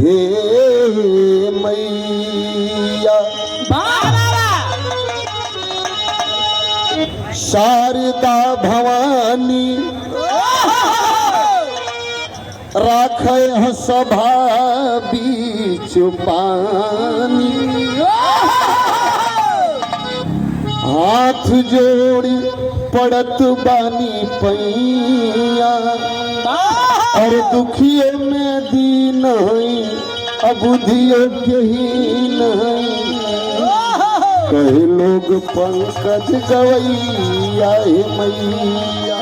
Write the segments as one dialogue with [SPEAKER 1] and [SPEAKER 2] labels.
[SPEAKER 1] हे मैया शारदा भवानी राखे सभा बीच पानी हाथ जोड़ी पड़त बानी पैया और दुखिए में दीन अबुधियो के ही नहीं कहे लोग पंकज गवैया हे मैया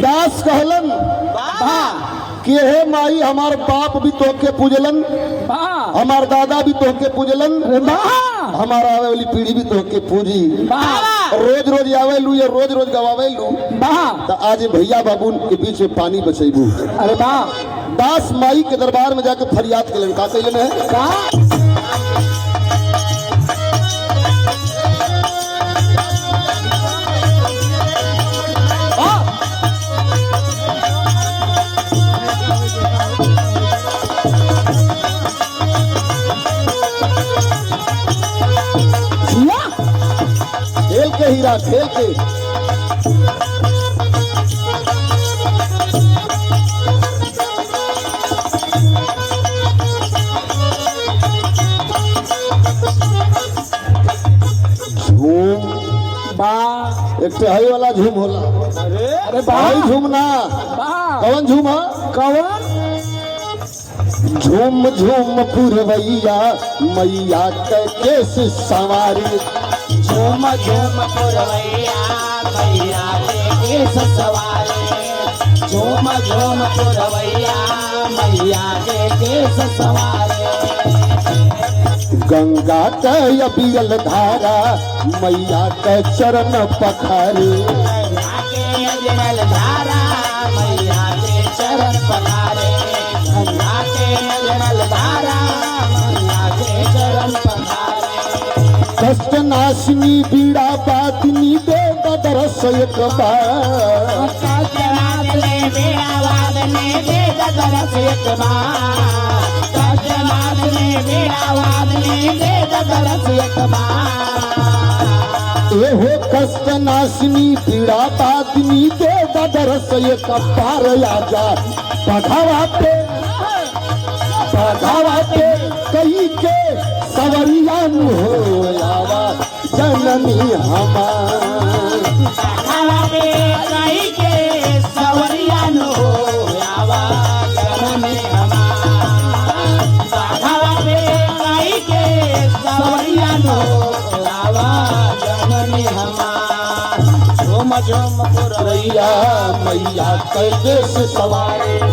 [SPEAKER 1] दास कहलन कि हे माई हमार बाप भी तोहके पूजलन हमार दादा भी तोहके पूजलन हमारा आवे वाली पीढ़ी भी तोहके पूजी रोज रोज आवेलू या रोज रोज गवावेलू तो आज भैया बाबू के बीच में पानी बचेबू। अरे दास माई के दरबार में जाके फरियाद के लड़का कैलन है खेल के हीरा खेल के झूम एक टहई वाला झूम होला। अरे भाई झूम ना कौन झूम है कौन झूम झूम पुरवैया मैया के केस सवारी
[SPEAKER 2] झूम झूम पुरवैया मैया के केस सवारी झूम झूम पुरवैया मैया के केस सवारी
[SPEAKER 1] गंगा के अबियल धारा मैया के चरण पखारे
[SPEAKER 2] गंगा के अजमल धारा मैया के चरण पखारे गंगा के अजमल धारा मैया के चरण पखारे
[SPEAKER 1] कष्ट नाशिनी बीड़ा बातिनी दे दरस एक बार
[SPEAKER 2] कष्ट नाशनी बीड़ा वादने दे दरस एक बार कष्ट नाशनी बीड़ा वादने दे दरस एक बार
[SPEAKER 1] एहो कष्ट नाशिनी पीड़ा बातिनी दे दरस एक बार आजा बघावा पे कई के सवरिया हो आवा जननी हमार
[SPEAKER 2] कई के सवरिया हो आवा जननी हमार कई के सवरिया हो आवा जननी हमार झूम झूम पुरवैया
[SPEAKER 1] मैया के देश सवारे